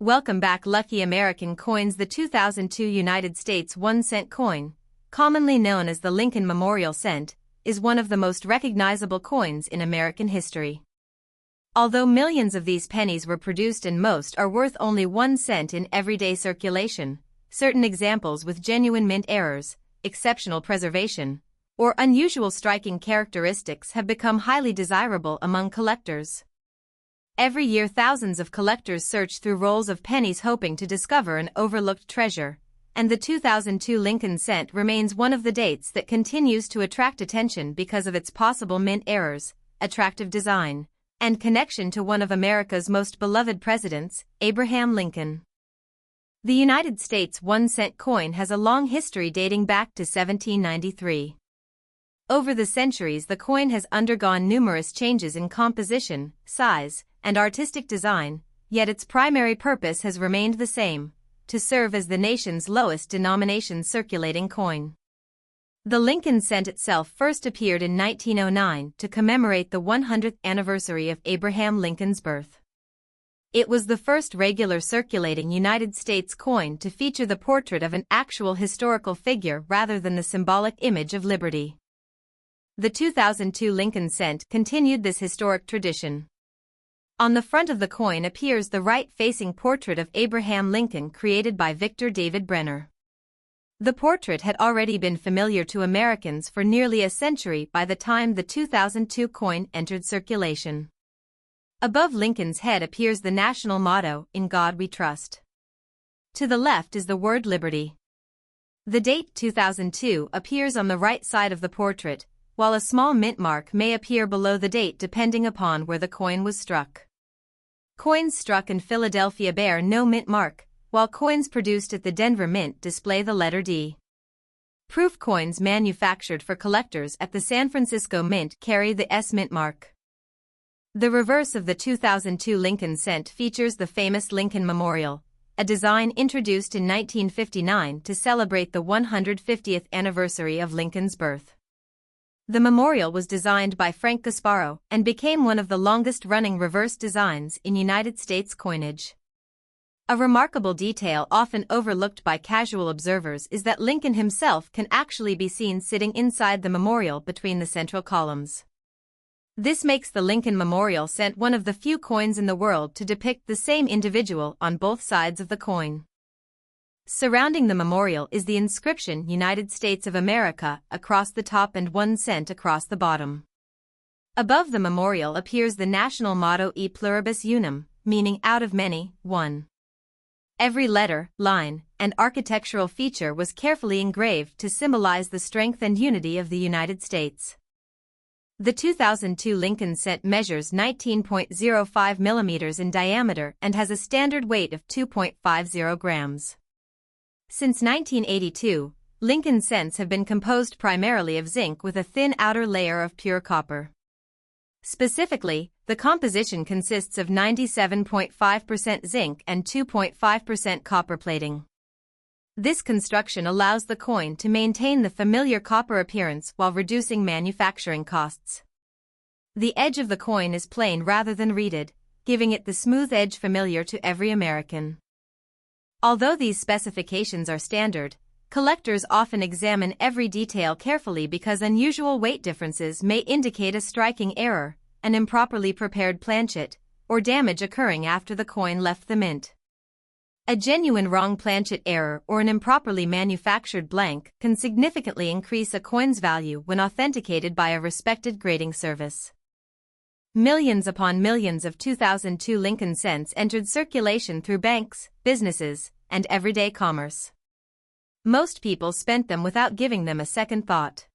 Welcome back, lucky American coins. The 2002 United States 1-cent coin, commonly known as the Lincoln Memorial Cent, is one of the most recognizable coins in American history. Although millions of these pennies were produced and most are worth only 1 cent in everyday circulation, certain examples with genuine mint errors, exceptional preservation, or unusual striking characteristics have become highly desirable among collectors. Every year thousands of collectors search through rolls of pennies hoping to discover an overlooked treasure, and the 2002 Lincoln Cent remains one of the dates that continues to attract attention because of its possible mint errors, attractive design, and connection to one of America's most beloved presidents, Abraham Lincoln. The United States 1-cent coin has a long history dating back to 1793. Over the centuries, the coin has undergone numerous changes in composition, size, and artistic design, yet its primary purpose has remained the same: to serve as the nation's lowest denomination circulating coin. The Lincoln Cent itself first appeared in 1909 to commemorate the 100th anniversary of Abraham Lincoln's birth. It was the first regular circulating United States coin to feature the portrait of an actual historical figure rather than the symbolic image of liberty. The 2002 Lincoln Cent continued this historic tradition. On the front of the coin appears the right-facing portrait of Abraham Lincoln created by Victor David Brenner. The portrait had already been familiar to Americans for nearly a century by the time the 2002 coin entered circulation. Above Lincoln's head appears the national motto, "In God We Trust." To the left is the word liberty. The date 2002 appears on the right side of the portrait, while a small mint mark may appear below the date depending upon where the coin was struck. Coins struck in Philadelphia bear no mint mark, while coins produced at the Denver Mint display the letter D. Proof coins manufactured for collectors at the San Francisco Mint carry the S mint mark. The reverse of the 2002 Lincoln Cent features the famous Lincoln Memorial, a design introduced in 1959 to celebrate the 150th anniversary of Lincoln's birth. The memorial was designed by Frank Gasparo and became one of the longest-running reverse designs in United States coinage. A remarkable detail often overlooked by casual observers is that Lincoln himself can actually be seen sitting inside the memorial between the central columns. This makes the Lincoln Memorial Cent one of the few coins in the world to depict the same individual on both sides of the coin. Surrounding the memorial is the inscription "United States of America" across the top and 1 cent across the bottom. Above the memorial appears the national motto "E pluribus unum," meaning out of many, one. Every letter, line, and architectural feature was carefully engraved to symbolize the strength and unity of the United States. The 2002 Lincoln Cent measures 19.05 millimeters in diameter and has a standard weight of 2.50 grams. Since 1982, Lincoln Cents have been composed primarily of zinc with a thin outer layer of pure copper. Specifically, the composition consists of 97.5% zinc and 2.5% copper plating. This construction allows the coin to maintain the familiar copper appearance while reducing manufacturing costs. The edge of the coin is plain rather than reeded, giving it the smooth edge familiar to every American. Although these specifications are standard, collectors often examine every detail carefully because unusual weight differences may indicate a striking error, an improperly prepared planchet, or damage occurring after the coin left the mint. A genuine wrong planchet error or an improperly manufactured blank can significantly increase a coin's value when authenticated by a respected grading service. Millions upon millions of 2002 Lincoln Cents entered circulation through banks, businesses, and everyday commerce. Most people spent them without giving them a second thought.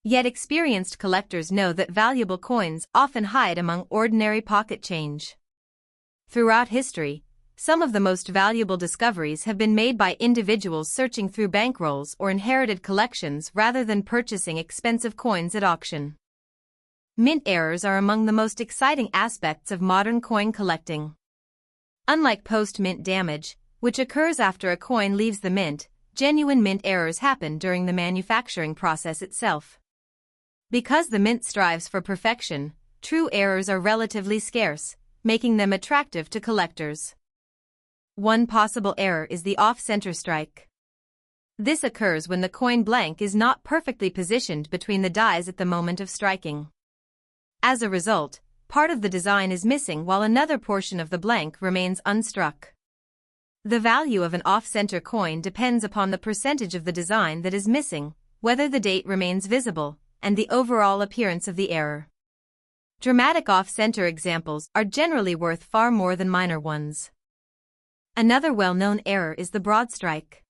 Yet experienced collectors know that valuable coins often hide among ordinary pocket change. Throughout history, some of the most valuable discoveries have been made by individuals searching through bankrolls or inherited collections rather than purchasing expensive coins at auction. Mint errors are among the most exciting aspects of modern coin collecting. Unlike post-mint damage, which occurs after a coin leaves the mint, genuine mint errors happen during the manufacturing process itself. Because the mint strives for perfection, true errors are relatively scarce, making them attractive to collectors. One possible error is the off-center strike. This occurs when the coin blank is not perfectly positioned between the dies at the moment of striking. As a result, part of the design is missing while another portion of the blank remains unstruck. The value of an off-center coin depends upon the percentage of the design that is missing, whether the date remains visible, and the overall appearance of the error. Dramatic off-center examples are generally worth far more than minor ones. Another well-known error is the broad strike.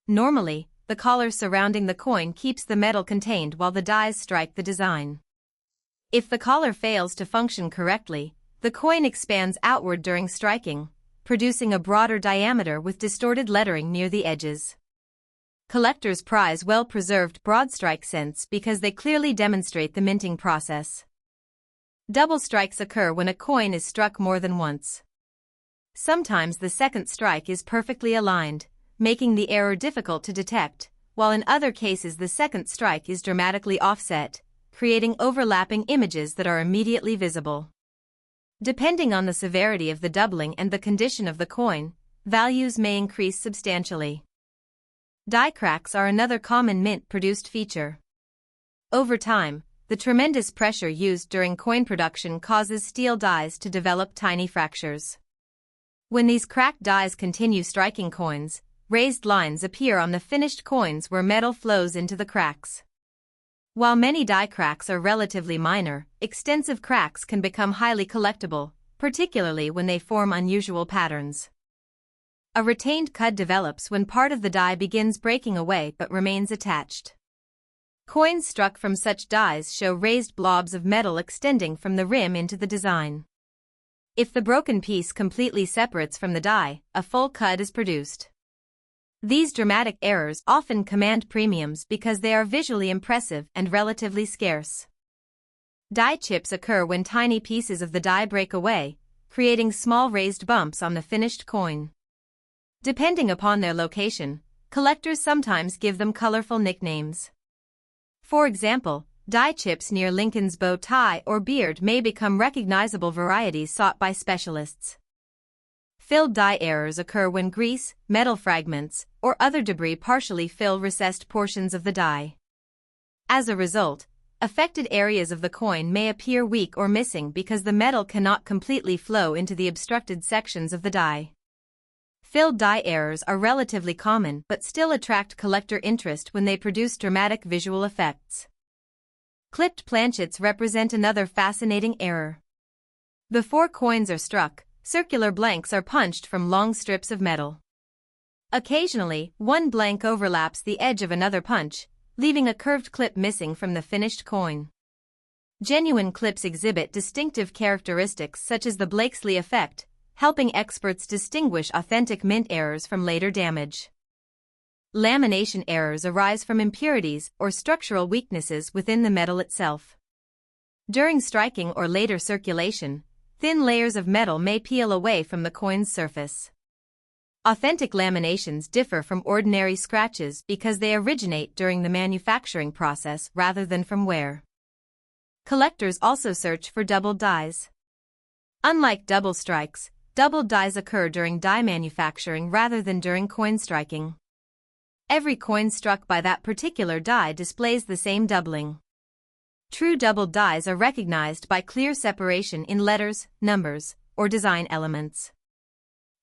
Normally, the collar surrounding the coin keeps the metal contained while the dies strike the design. If the collar fails to function correctly, the coin expands outward during striking, producing a broader diameter with distorted lettering near the edges. Collectors prize well-preserved broad strike cents because they clearly demonstrate the minting process. Double strikes occur when a coin is struck more than once. Sometimes the second strike is perfectly aligned, making the error difficult to detect, while in other cases the second strike is dramatically offset, creating overlapping images that are immediately visible. Depending on the severity of the doubling and the condition of the coin, values may increase substantially. Die cracks are another common mint-produced feature. Over time, the tremendous pressure used during coin production causes steel dies to develop tiny fractures. When these cracked dies continue striking coins, raised lines appear on the finished coins where metal flows into the cracks. While many die cracks are relatively minor, extensive cracks can become highly collectible, particularly when they form unusual patterns. A retained cud develops when part of the die begins breaking away but remains attached. Coins struck from such dies show raised blobs of metal extending from the rim into the design. If the broken piece completely separates from the die, a full cud is produced. These dramatic errors often command premiums because they are visually impressive and relatively scarce. Die chips occur when tiny pieces of the die break away, creating small raised bumps on the finished coin. Depending upon their location, collectors sometimes give them colorful nicknames. For example, die chips near Lincoln's bow tie or beard may become recognizable varieties sought by specialists. Filled die errors occur when grease, metal fragments, or other debris partially fill recessed portions of the die. As a result, affected areas of the coin may appear weak or missing because the metal cannot completely flow into the obstructed sections of the die. Filled die errors are relatively common but still attract collector interest when they produce dramatic visual effects. Clipped planchets represent another fascinating error. Before coins are struck, circular blanks are punched from long strips of metal. Occasionally, one blank overlaps the edge of another punch, leaving a curved clip missing from the finished coin. Genuine clips exhibit distinctive characteristics such as the Blakesley effect, helping experts distinguish authentic mint errors from later damage. Lamination errors arise from impurities or structural weaknesses within the metal itself. During striking or later circulation, thin layers of metal may peel away from the coin's surface. Authentic laminations differ from ordinary scratches because they originate during the manufacturing process rather than from wear. Collectors also search for doubled dies. Unlike double strikes, doubled dies occur during die manufacturing rather than during coin striking. Every coin struck by that particular die displays the same doubling. True doubled dies are recognized by clear separation in letters, numbers, or design elements.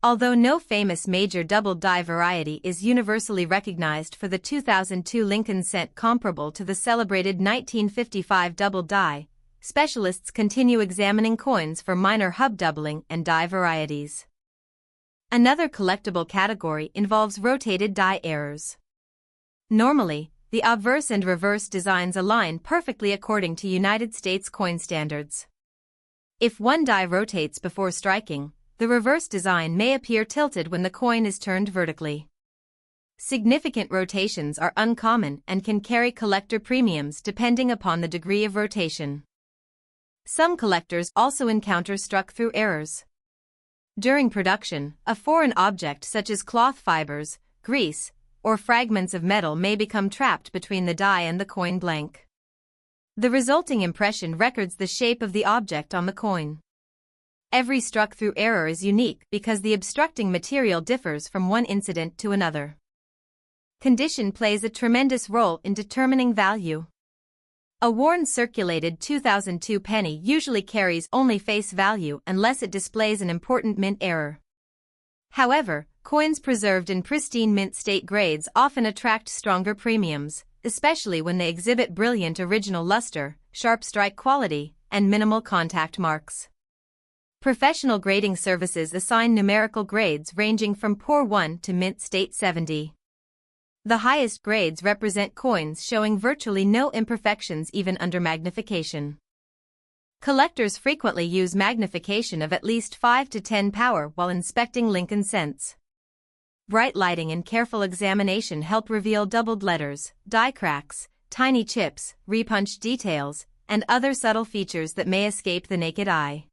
Although no famous major doubled die variety is universally recognized for the 2002 Lincoln cent comparable to the celebrated 1955 doubled die, specialists continue examining coins for minor hub doubling and die varieties. Another collectible category involves rotated die errors. Normally, the obverse and reverse designs align perfectly according to United States coin standards. If one die rotates before striking, the reverse design may appear tilted when the coin is turned vertically. Significant rotations are uncommon and can carry collector premiums depending upon the degree of rotation. Some collectors also encounter struck-through errors. During production, a foreign object such as cloth fibers, grease, or fragments of metal may become trapped between the die and the coin blank. The resulting impression records the shape of the object on the coin. Every struck-through error is unique because the obstructing material differs from one incident to another. Condition plays a tremendous role in determining value. A worn circulated 2002 penny usually carries only face value unless it displays an important mint error. However, coins preserved in pristine mint state grades often attract stronger premiums, especially when they exhibit brilliant original luster, sharp strike quality, and minimal contact marks. Professional grading services assign numerical grades ranging from poor 1 to mint state 70. The highest grades represent coins showing virtually no imperfections even under magnification. Collectors frequently use magnification of at least 5 to 10 power while inspecting Lincoln cents. Bright lighting and careful examination help reveal doubled letters, die cracks, tiny chips, repunched details, and other subtle features that may escape the naked eye.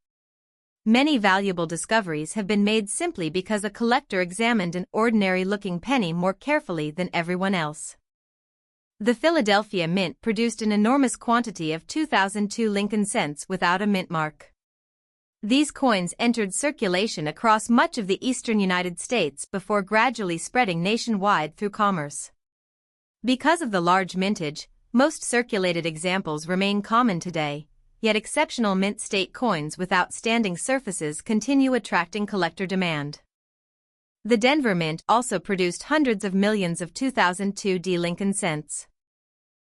Many valuable discoveries have been made simply because a collector examined an ordinary-looking penny more carefully than everyone else. The Philadelphia Mint produced an enormous quantity of 2002 Lincoln cents without a mint mark. These coins entered circulation across much of the eastern United States before gradually spreading nationwide through commerce. Because of the large mintage, most circulated examples remain common today, yet exceptional mint state coins with outstanding surfaces continue attracting collector demand. The Denver Mint also produced hundreds of millions of 2002 Lincoln cents.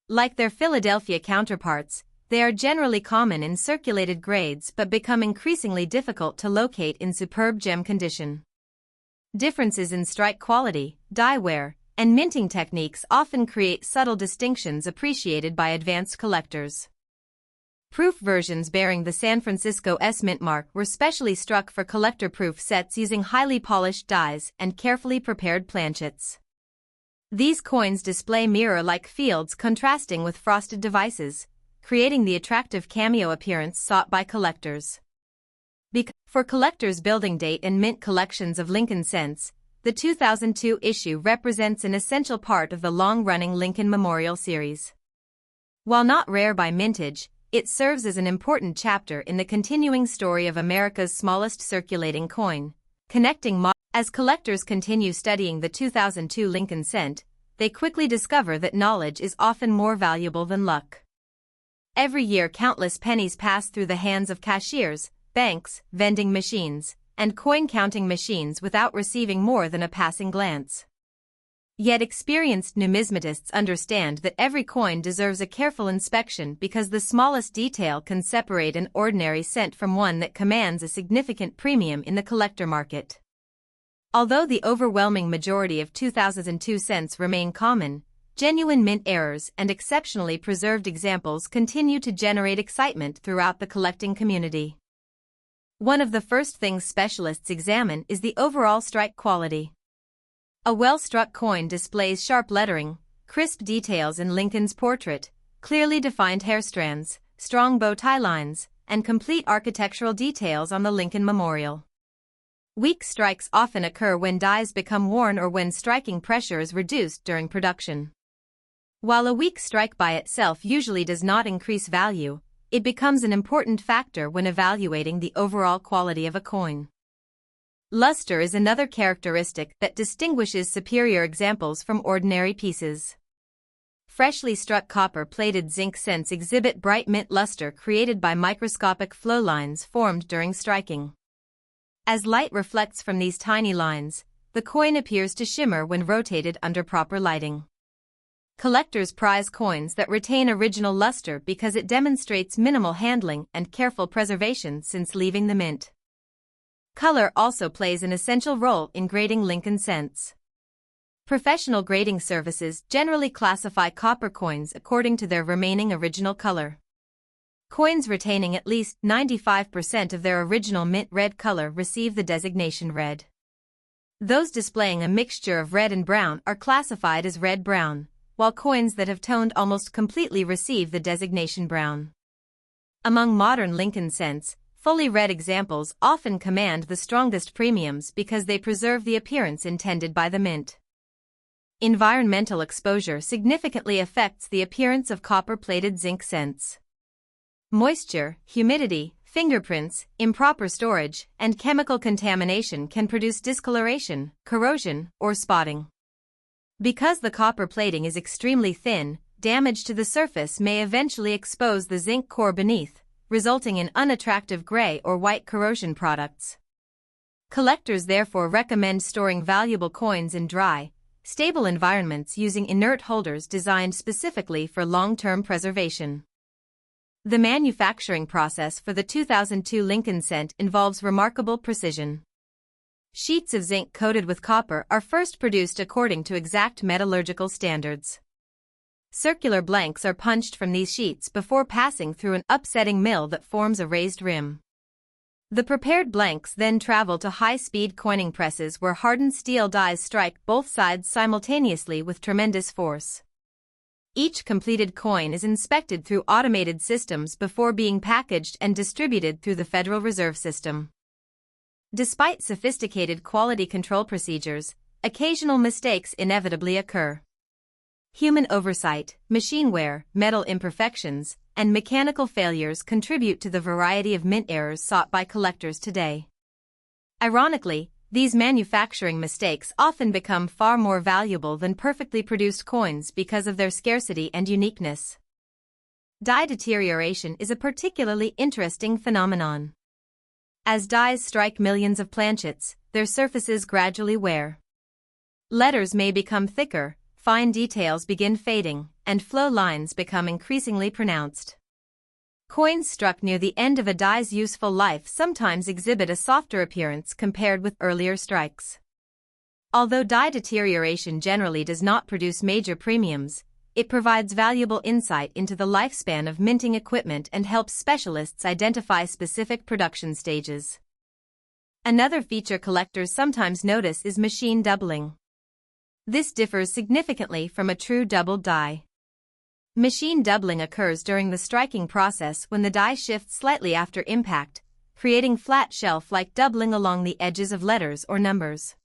Like their Philadelphia counterparts, they are generally common in circulated grades but become increasingly difficult to locate in superb gem condition. Differences in strike quality, die wear, and minting techniques often create subtle distinctions appreciated by advanced collectors. Proof versions bearing the San Francisco S mint mark were specially struck for collector-proof sets using highly polished dies and carefully prepared planchets. These coins display mirror-like fields contrasting with frosted devices, creating the attractive cameo appearance sought by collectors. For collectors building date and mint collections of Lincoln cents, the 2002 issue represents an essential part of the long-running Lincoln Memorial series. While not rare by mintage, it serves as an important chapter in the continuing story of America's smallest circulating coin, connecting as collectors continue studying the 2002 Lincoln cent, they quickly discover that knowledge is often more valuable than luck. Every year countless pennies pass through the hands of cashiers, banks, vending machines, and coin-counting machines without receiving more than a passing glance. Yet experienced numismatists understand that every coin deserves a careful inspection because the smallest detail can separate an ordinary cent from one that commands a significant premium in the collector market. Although the overwhelming majority of 2002 cents remain common, genuine mint errors and exceptionally preserved examples continue to generate excitement throughout the collecting community. One of the first things specialists examine is the overall strike quality. A well-struck coin displays sharp lettering, crisp details in Lincoln's portrait, clearly defined hair strands, strong bow tie lines, and complete architectural details on the Lincoln Memorial. Weak strikes often occur when dies become worn or when striking pressure is reduced during production. While a weak strike by itself usually does not increase value, it becomes an important factor when evaluating the overall quality of a coin. Luster is another characteristic that distinguishes superior examples from ordinary pieces. Freshly struck copper-plated zinc cents exhibit bright mint luster created by microscopic flow lines formed during striking. As light reflects from these tiny lines, the coin appears to shimmer when rotated under proper lighting. Collectors prize coins that retain original luster because it demonstrates minimal handling and careful preservation since leaving the mint. Color also plays an essential role in grading Lincoln cents. Professional grading services generally classify copper coins according to their remaining original color. Coins retaining at least 95% of their original mint red color receive the designation red. Those displaying a mixture of red and brown are classified as red-brown, while coins that have toned almost completely receive the designation brown. Among modern Lincoln cents, fully red examples often command the strongest premiums because they preserve the appearance intended by the mint. Environmental exposure significantly affects the appearance of copper-plated zinc cents. Moisture, humidity, fingerprints, improper storage, and chemical contamination can produce discoloration, corrosion, or spotting. Because the copper plating is extremely thin, damage to the surface may eventually expose the zinc core beneath, resulting in unattractive gray or white corrosion products. Collectors therefore recommend storing valuable coins in dry, stable environments using inert holders designed specifically for long-term preservation. The manufacturing process for the 2002 Lincoln cent involves remarkable precision. Sheets of zinc coated with copper are first produced according to exact metallurgical standards. Circular blanks are punched from these sheets before passing through an upsetting mill that forms a raised rim. The prepared blanks then travel to high-speed coining presses where hardened steel dies strike both sides simultaneously with tremendous force. Each completed coin is inspected through automated systems before being packaged and distributed through the Federal Reserve System. Despite sophisticated quality control procedures, occasional mistakes inevitably occur. Human oversight, machine wear, metal imperfections, and mechanical failures contribute to the variety of mint errors sought by collectors today. Ironically, these manufacturing mistakes often become far more valuable than perfectly produced coins because of their scarcity and uniqueness. Die deterioration is a particularly interesting phenomenon. As dies strike millions of planchets, their surfaces gradually wear. Letters may become thicker, fine details begin fading, and flow lines become increasingly pronounced. Coins struck near the end of a die's useful life sometimes exhibit a softer appearance compared with earlier strikes. Although die deterioration generally does not produce major premiums, it provides valuable insight into the lifespan of minting equipment and helps specialists identify specific production stages. Another feature collectors sometimes notice is machine doubling. This differs significantly from a true doubled die. Machine doubling occurs during the striking process when the die shifts slightly after impact, creating flat shelf-like doubling along the edges of letters or numbers.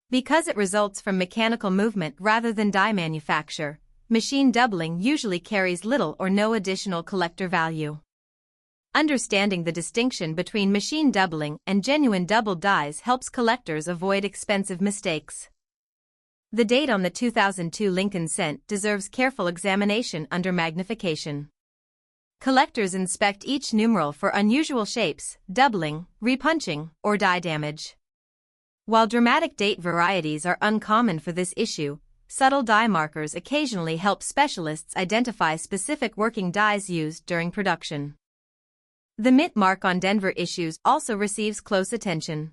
Because it results from mechanical movement rather than die manufacture, machine doubling usually carries little or no additional collector value. Understanding the distinction between machine doubling and genuine doubled dies helps collectors avoid expensive mistakes. The date on the 2002 Lincoln cent deserves careful examination under magnification. Collectors inspect each numeral for unusual shapes, doubling, repunching, or die damage. While dramatic date varieties are uncommon for this issue, subtle die markers occasionally help specialists identify specific working dies used during production. The mint mark on Denver issues also receives close attention.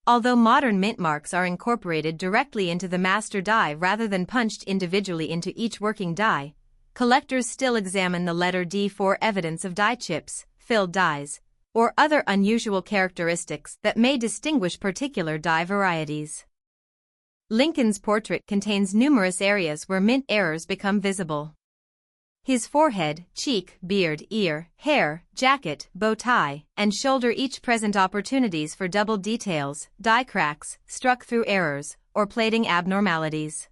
Although modern mint marks are incorporated directly into the master die rather than punched individually into each working die, collectors still examine the letter D for evidence of die chips, filled dies, or other unusual characteristics that may distinguish particular die varieties. Lincoln's portrait contains numerous areas where mint errors become visible. His forehead, cheek, beard, ear, hair, jacket, bow tie, and shoulder each present opportunities for double details, die cracks, struck through errors, or plating abnormalities.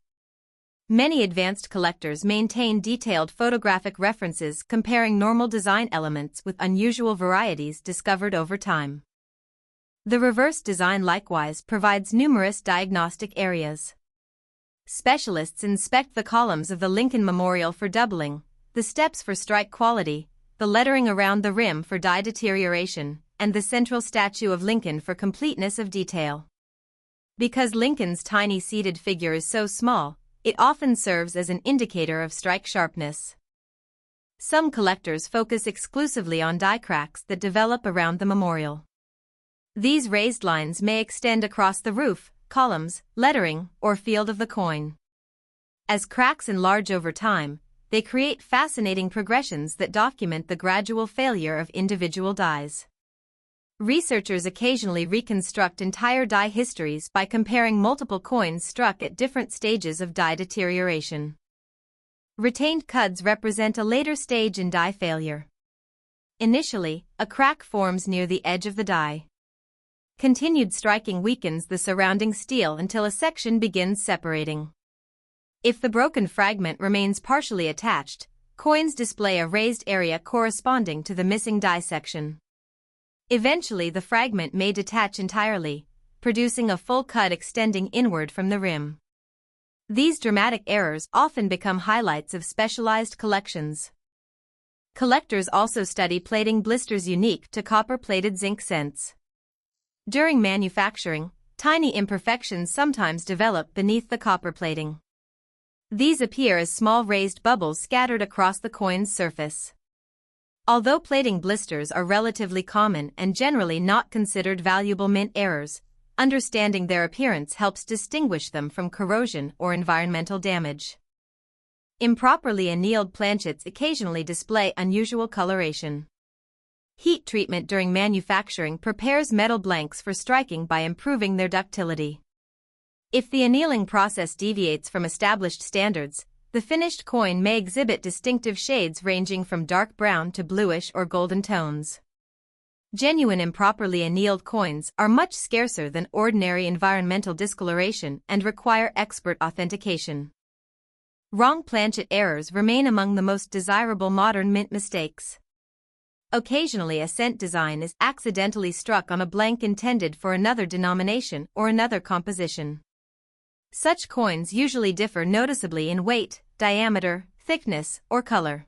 Many advanced collectors maintain detailed photographic references comparing normal design elements with unusual varieties discovered over time. The reverse design likewise provides numerous diagnostic areas. Specialists inspect the columns of the Lincoln Memorial for doubling, the steps for strike quality, the lettering around the rim for die deterioration, and the central statue of Lincoln for completeness of detail. Because Lincoln's tiny seated figure is so small, it often serves as an indicator of strike sharpness. Some collectors focus exclusively on die cracks that develop around the memorial. These raised lines may extend across the roof, columns, lettering, or field of the coin. As cracks enlarge over time, they create fascinating progressions that document the gradual failure of individual dies. Researchers occasionally reconstruct entire die histories by comparing multiple coins struck at different stages of die deterioration. Retained cuds represent a later stage in die failure. Initially, a crack forms near the edge of the die. Continued striking weakens the surrounding steel until a section begins separating. If the broken fragment remains partially attached, coins display a raised area corresponding to the missing die section. Eventually the fragment may detach entirely, producing a full cut extending inward from the rim. These dramatic errors often become highlights of specialized collections. Collectors also study plating blisters unique to copper-plated zinc cents. During manufacturing, tiny imperfections sometimes develop beneath the copper plating. These appear as small raised bubbles scattered across the coin's surface. Although plating blisters are relatively common and generally not considered valuable mint errors, understanding their appearance helps distinguish them from corrosion or environmental damage. Improperly annealed planchets occasionally display unusual coloration. Heat treatment during manufacturing prepares metal blanks for striking by improving their ductility. If the annealing process deviates from established standards, the finished coin may exhibit distinctive shades ranging from dark brown to bluish or golden tones. Genuine improperly annealed coins are much scarcer than ordinary environmental discoloration and require expert authentication. Wrong planchet errors remain among the most desirable modern mint mistakes. Occasionally a cent design is accidentally struck on a blank intended for another denomination or another composition. Such coins usually differ noticeably in weight, diameter, thickness, or color.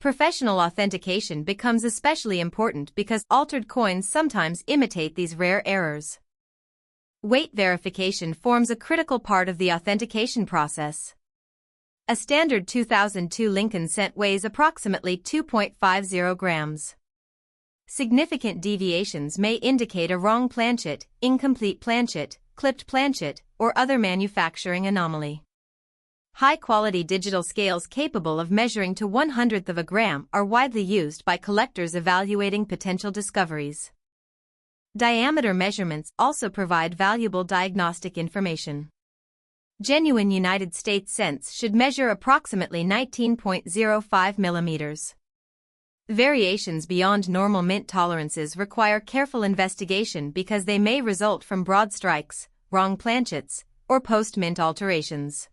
Professional authentication becomes especially important because altered coins sometimes imitate these rare errors. Weight verification forms a critical part of the authentication process. A standard 2002 Lincoln cent weighs approximately 2.50 grams. Significant deviations may indicate a wrong planchet, incomplete planchet, clipped planchet, or other manufacturing anomaly. High-quality digital scales capable of measuring to 1/100th of a gram are widely used by collectors evaluating potential discoveries. Diameter measurements also provide valuable diagnostic information. Genuine United States cents should measure approximately 19.05 millimeters. Variations beyond normal mint tolerances require careful investigation because they may result from broad strikes, wrong planchets, or post-mint alterations.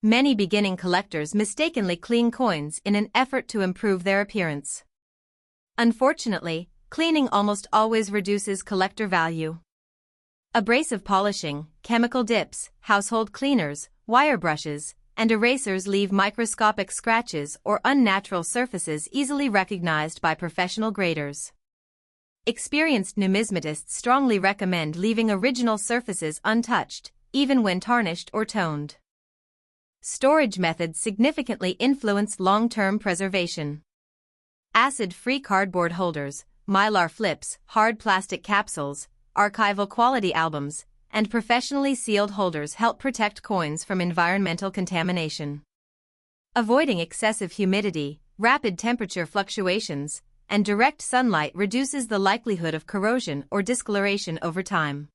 Many beginning collectors mistakenly clean coins in an effort to improve their appearance. Unfortunately, cleaning almost always reduces collector value. Abrasive polishing, chemical dips, household cleaners, wire brushes, and erasers leave microscopic scratches or unnatural surfaces easily recognized by professional graders. Experienced numismatists strongly recommend leaving original surfaces untouched, even when tarnished or toned. Storage methods significantly influence long-term preservation. Acid-free cardboard holders, mylar flips, hard plastic capsules, archival quality albums, and professionally sealed holders help protect coins from environmental contamination. Avoiding excessive humidity, rapid temperature fluctuations, and direct sunlight reduces the likelihood of corrosion or discoloration over time.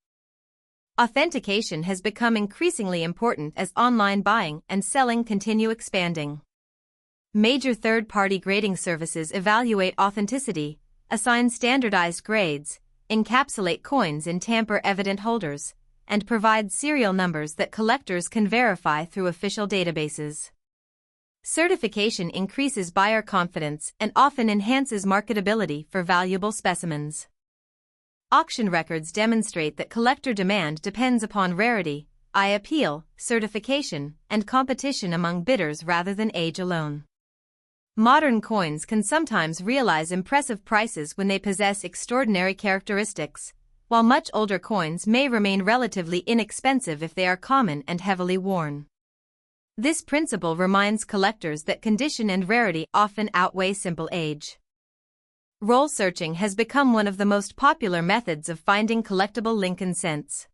Authentication has become increasingly important as online buying and selling continue expanding. Major third-party grading services evaluate authenticity, assign standardized grades, encapsulate coins in tamper-evident holders, and provide serial numbers that collectors can verify through official databases. Certification increases buyer confidence and often enhances marketability for valuable specimens. Auction records demonstrate that collector demand depends upon rarity, eye appeal, certification, and competition among bidders rather than age alone. Modern coins can sometimes realize impressive prices when they possess extraordinary characteristics, while much older coins may remain relatively inexpensive if they are common and heavily worn. This principle reminds collectors that condition and rarity often outweigh simple age. Roll searching has become one of the most popular methods of finding collectible Lincoln cents.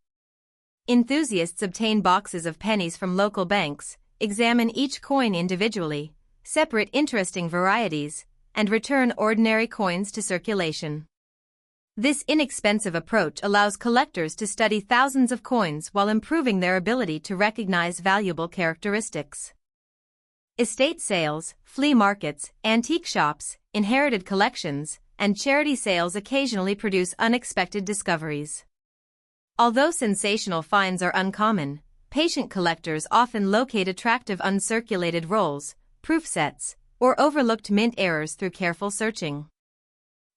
Enthusiasts obtain boxes of pennies from local banks, examine each coin individually, separate interesting varieties, and return ordinary coins to circulation. This inexpensive approach allows collectors to study thousands of coins while improving their ability to recognize valuable characteristics. Estate sales, flea markets, antique shops, inherited collections, and charity sales occasionally produce unexpected discoveries. Although sensational finds are uncommon, patient collectors often locate attractive uncirculated rolls, proof sets, or overlooked mint errors through careful searching.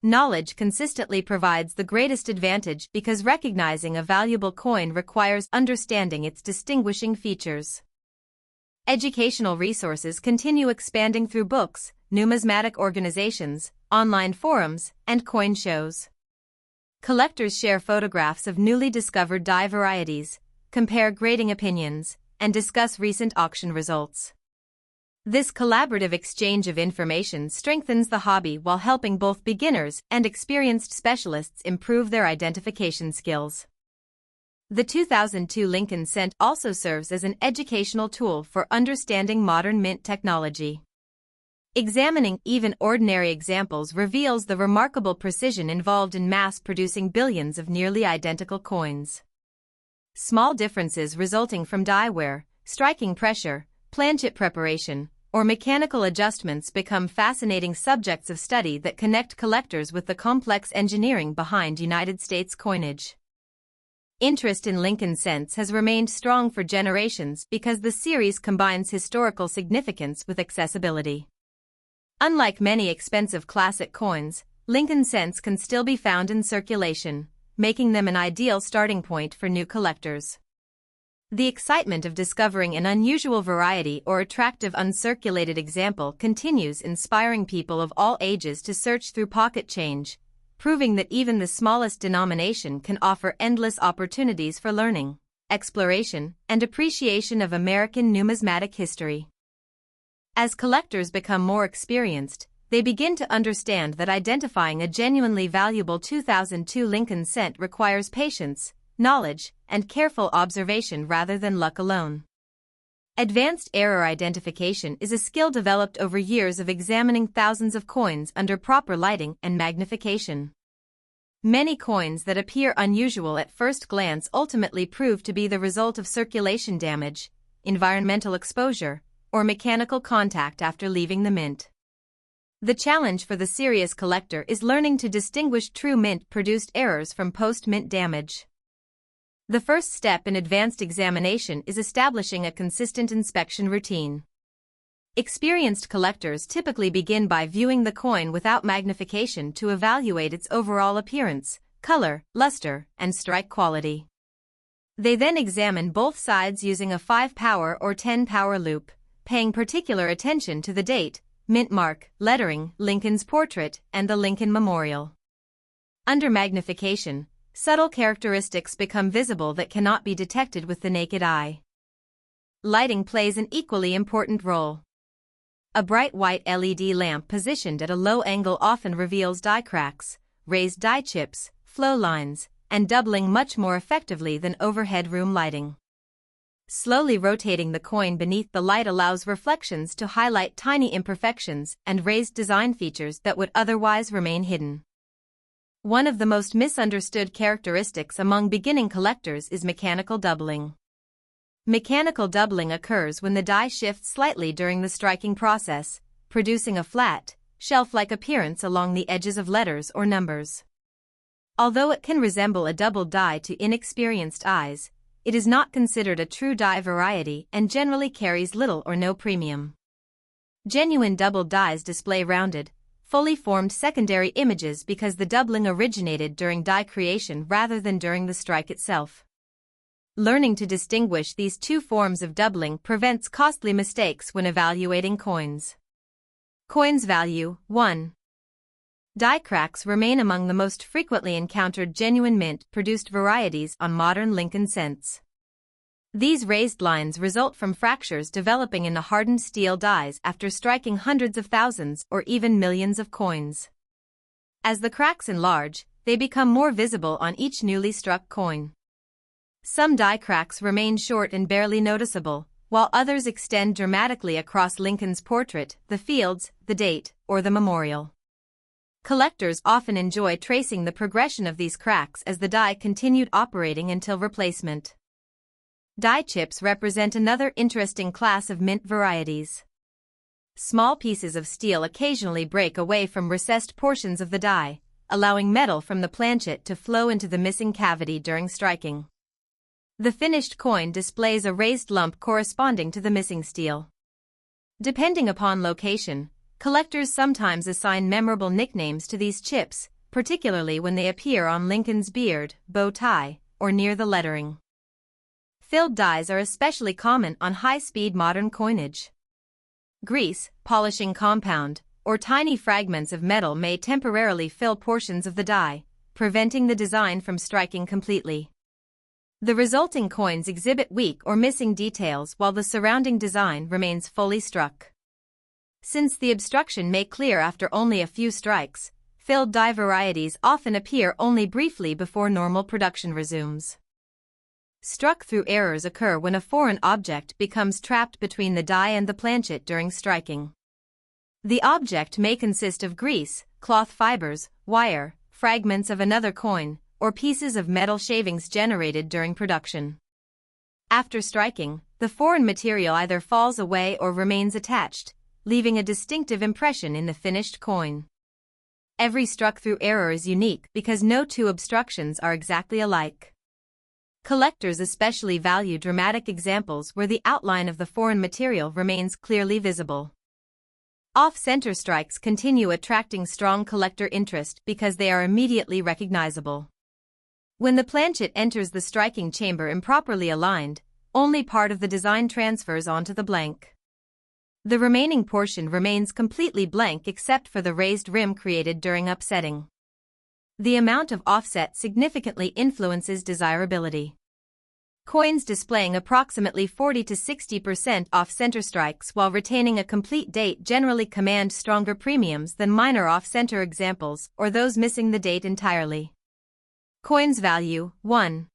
Knowledge consistently provides the greatest advantage because recognizing a valuable coin requires understanding its distinguishing features. Educational resources continue expanding through books, numismatic organizations, online forums, and coin shows. Collectors share photographs of newly discovered die varieties, compare grading opinions, and discuss recent auction results. This collaborative exchange of information strengthens the hobby while helping both beginners and experienced specialists improve their identification skills. The 2002 Lincoln cent also serves as an educational tool for understanding modern mint technology. Examining even ordinary examples reveals the remarkable precision involved in mass-producing billions of nearly identical coins. Small differences resulting from die wear, striking pressure, planchet preparation, or mechanical adjustments become fascinating subjects of study that connect collectors with the complex engineering behind United States coinage. Interest in Lincoln cents has remained strong for generations because the series combines historical significance with accessibility. Unlike many expensive classic coins, Lincoln cents can still be found in circulation, making them an ideal starting point for new collectors. The excitement of discovering an unusual variety or attractive uncirculated example continues, inspiring people of all ages to search through pocket change, proving that even the smallest denomination can offer endless opportunities for learning, exploration, and appreciation of American numismatic history. As collectors become more experienced, they begin to understand that identifying a genuinely valuable 2002 Lincoln cent requires patience, knowledge, and careful observation rather than luck alone. Advanced error identification is a skill developed over years of examining thousands of coins under proper lighting and magnification. Many coins that appear unusual at first glance ultimately prove to be the result of circulation damage, environmental exposure, or mechanical contact after leaving the mint. The challenge for the serious collector is learning to distinguish true mint-produced errors from post-mint damage. The first step in advanced examination is establishing a consistent inspection routine. Experienced collectors typically begin by viewing the coin without magnification to evaluate its overall appearance, color, luster, and strike quality. They then examine both sides using a 5-power or 10-power loupe, paying particular attention to the date, mint mark, lettering, Lincoln's portrait, and the Lincoln Memorial. Under magnification, subtle characteristics become visible that cannot be detected with the naked eye. Lighting plays an equally important role. A bright white LED lamp positioned at a low angle often reveals die cracks, raised die chips, flow lines, and doubling much more effectively than overhead room lighting. Slowly rotating the coin beneath the light allows reflections to highlight tiny imperfections and raised design features that would otherwise remain hidden. One of the most misunderstood characteristics among beginning collectors is mechanical doubling. Mechanical doubling occurs when the die shifts slightly during the striking process, producing a flat, shelf-like appearance along the edges of letters or numbers. Although it can resemble a doubled die to inexperienced eyes, it is not considered a true die variety and generally carries little or no premium. Genuine doubled dies display rounded, fully formed secondary images because the doubling originated during die creation rather than during the strike itself. Learning to distinguish these two forms of doubling prevents costly mistakes when evaluating coins. Coins value 1. Die cracks remain among the most frequently encountered genuine mint-produced varieties on modern Lincoln cents. These raised lines result from fractures developing in the hardened steel dies after striking hundreds of thousands or even millions of coins. As the cracks enlarge, they become more visible on each newly struck coin. Some die cracks remain short and barely noticeable, while others extend dramatically across Lincoln's portrait, the fields, the date, or the memorial. Collectors often enjoy tracing the progression of these cracks as the die continued operating until replacement. Die chips represent another interesting class of mint varieties. Small pieces of steel occasionally break away from recessed portions of the die, allowing metal from the planchet to flow into the missing cavity during striking. The finished coin displays a raised lump corresponding to the missing steel. Depending upon location, collectors sometimes assign memorable nicknames to these chips, particularly when they appear on Lincoln's beard, bow tie, or near the lettering. Filled dies are especially common on high-speed modern coinage. Grease, polishing compound, or tiny fragments of metal may temporarily fill portions of the die, preventing the design from striking completely. The resulting coins exhibit weak or missing details while the surrounding design remains fully struck. Since the obstruction may clear after only a few strikes, filled die varieties often appear only briefly before normal production resumes. Struck-through errors occur when a foreign object becomes trapped between the die and the planchet during striking. The object may consist of grease, cloth fibers, wire, fragments of another coin, or pieces of metal shavings generated during production. After striking, the foreign material either falls away or remains attached, leaving a distinctive impression in the finished coin. Every struck-through error is unique because no two obstructions are exactly alike. Collectors especially value dramatic examples where the outline of the foreign material remains clearly visible. Off-center strikes continue attracting strong collector interest because they are immediately recognizable. When the planchet enters the striking chamber improperly aligned, only part of the design transfers onto the blank. The remaining portion remains completely blank except for the raised rim created during upsetting. The amount of offset significantly influences desirability. Coins displaying approximately 40 to 60% off-center strikes while retaining a complete date generally command stronger premiums than minor off-center examples or those missing the date entirely. Coins value 1.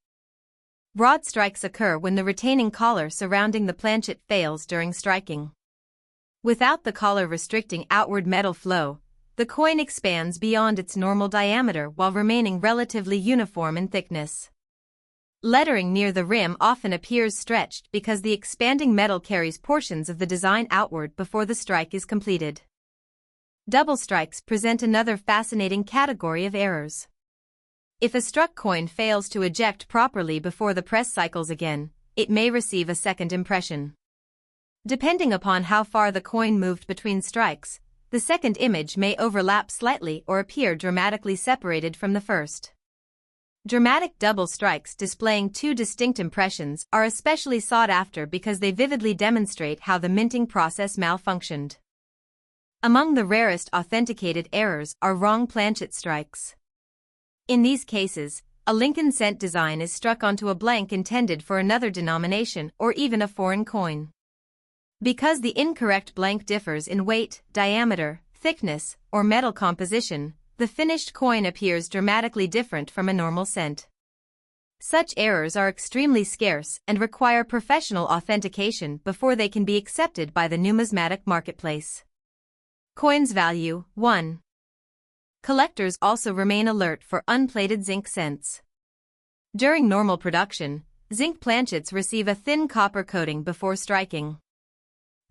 Broad strikes occur when the retaining collar surrounding the planchet fails during striking. Without the collar restricting outward metal flow, the coin expands beyond its normal diameter while remaining relatively uniform in thickness. Lettering near the rim often appears stretched because the expanding metal carries portions of the design outward before the strike is completed. Double strikes present another fascinating category of errors. If a struck coin fails to eject properly before the press cycles again, it may receive a second impression. Depending upon how far the coin moved between strikes, the second image may overlap slightly or appear dramatically separated from the first. Dramatic double strikes displaying two distinct impressions are especially sought after because they vividly demonstrate how the minting process malfunctioned. Among the rarest authenticated errors are wrong planchet strikes. In these cases, a Lincoln cent design is struck onto a blank intended for another denomination or even a foreign coin. Because the incorrect blank differs in weight, diameter, thickness, or metal composition, the finished coin appears dramatically different from a normal cent. Such errors are extremely scarce and require professional authentication before they can be accepted by the numismatic marketplace. Coins value 1. Collectors also remain alert for unplated zinc cents. During normal production, zinc planchets receive a thin copper coating before striking.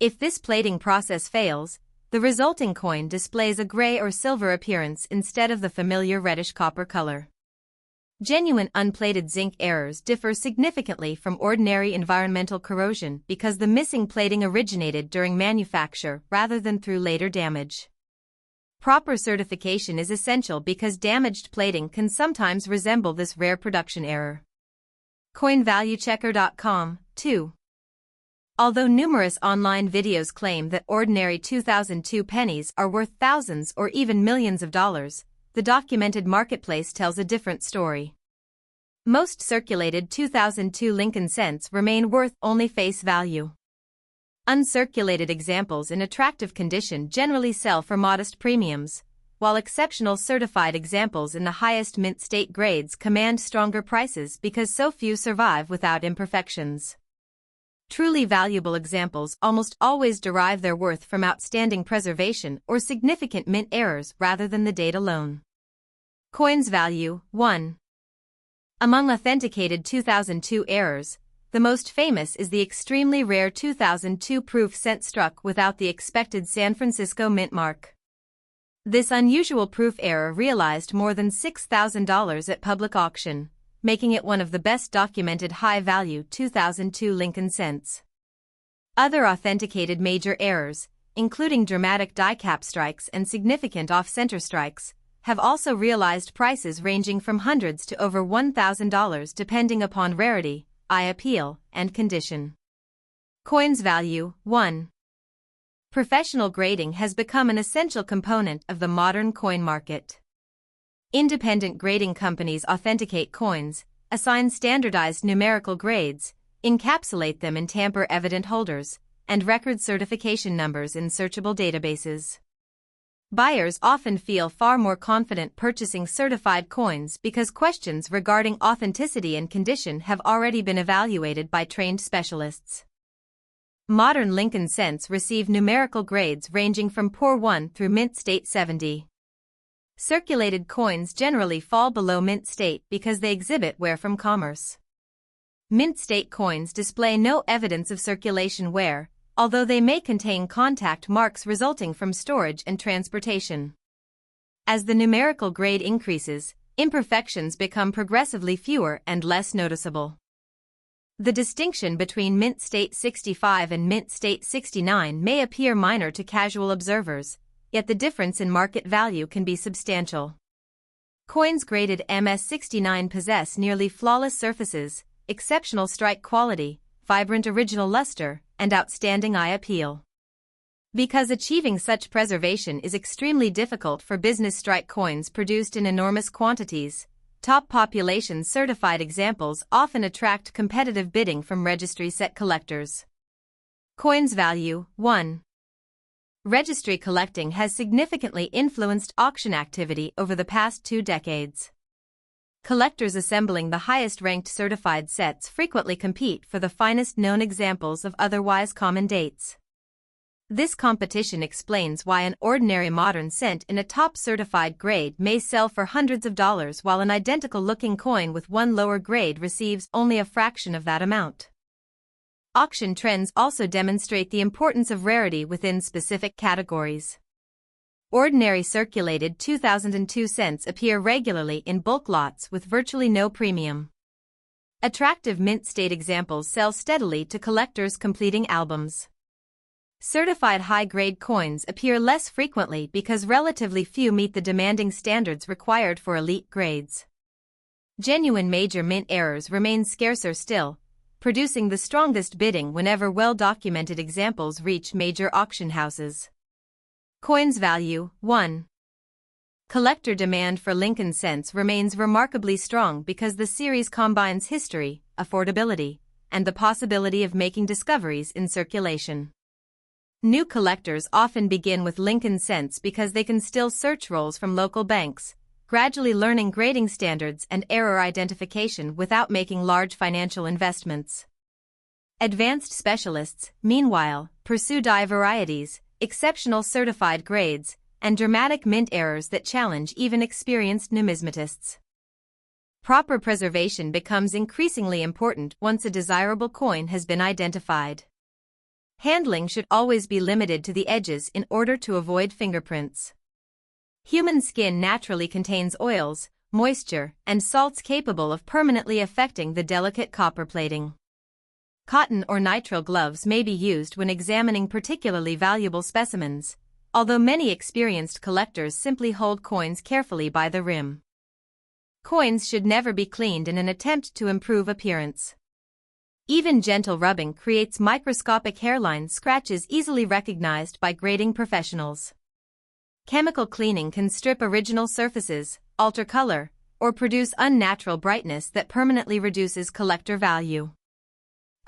If this plating process fails, the resulting coin displays a gray or silver appearance instead of the familiar reddish copper color. Genuine unplated zinc errors differ significantly from ordinary environmental corrosion because the missing plating originated during manufacture rather than through later damage. Proper certification is essential because damaged plating can sometimes resemble this rare production error. CoinValueChecker.com, 2. Although numerous online videos claim that ordinary 2002 pennies are worth thousands or even millions of dollars, the documented marketplace tells a different story. Most circulated 2002 Lincoln cents remain worth only face value. Uncirculated examples in attractive condition generally sell for modest premiums, while exceptional certified examples in the highest mint state grades command stronger prices because so few survive without imperfections. Truly valuable examples almost always derive their worth from outstanding preservation or significant mint errors rather than the date alone. Coins value 1. Among authenticated 2002 errors, the most famous is the extremely rare 2002 proof cent struck without the expected San Francisco mint mark. This unusual proof error realized more than $6,000 at public auction, making it one of the best documented high-value 2002 Lincoln cents. Other authenticated major errors, including dramatic die cap strikes and significant off-center strikes, have also realized prices ranging from hundreds to over $1,000 depending upon rarity, eye appeal, and condition. Coins value. 1. Professional grading has become an essential component of the modern coin market. Independent grading companies authenticate coins, assign standardized numerical grades, encapsulate them in tamper-evident holders, and record certification numbers in searchable databases. Buyers often feel far more confident purchasing certified coins because questions regarding authenticity and condition have already been evaluated by trained specialists. Modern Lincoln cents receive numerical grades ranging from Poor 1 through Mint State 70. Circulated coins generally fall below Mint State because they exhibit wear from commerce. Mint State coins display no evidence of circulation wear, although they may contain contact marks resulting from storage and transportation. As the numerical grade increases, imperfections become progressively fewer and less noticeable. The distinction between Mint State 65 and Mint State 69 may appear minor to casual observers, yet the difference in market value can be substantial. Coins graded MS-69 possess nearly flawless surfaces, exceptional strike quality, vibrant original luster, and outstanding eye appeal. Because achieving such preservation is extremely difficult for business strike coins produced in enormous quantities, top population certified examples often attract competitive bidding from registry set collectors. Coins value. 1. Registry collecting has significantly influenced auction activity over the past 2 decades. Collectors assembling the highest-ranked certified sets frequently compete for the finest known examples of otherwise common dates. This competition explains why an ordinary modern cent in a top certified grade may sell for hundreds of dollars while an identical-looking coin with one lower grade receives only a fraction of that amount. Auction trends also demonstrate the importance of rarity within specific categories. Ordinary circulated 2002 cents appear regularly in bulk lots with virtually no premium. Attractive Mint State examples sell steadily to collectors completing albums. Certified high-grade coins appear less frequently because relatively few meet the demanding standards required for elite grades. Genuine major mint errors remain scarcer still, producing the strongest bidding whenever well-documented examples reach major auction houses. Coins value. 1. Collector demand for Lincoln cents remains remarkably strong because the series combines history, affordability, and the possibility of making discoveries in circulation. New collectors often begin with Lincoln cents because they can still search rolls from local banks, gradually learning grading standards and error identification without making large financial investments. Advanced specialists, meanwhile, pursue die varieties, exceptional certified grades, and dramatic mint errors that challenge even experienced numismatists. Proper preservation becomes increasingly important once a desirable coin has been identified. Handling should always be limited to the edges in order to avoid fingerprints. Human skin naturally contains oils, moisture, and salts capable of permanently affecting the delicate copper plating. Cotton or nitrile gloves may be used when examining particularly valuable specimens, although many experienced collectors simply hold coins carefully by the rim. Coins should never be cleaned in an attempt to improve appearance. Even gentle rubbing creates microscopic hairline scratches easily recognized by grading professionals. Chemical cleaning can strip original surfaces, alter color, or produce unnatural brightness that permanently reduces collector value.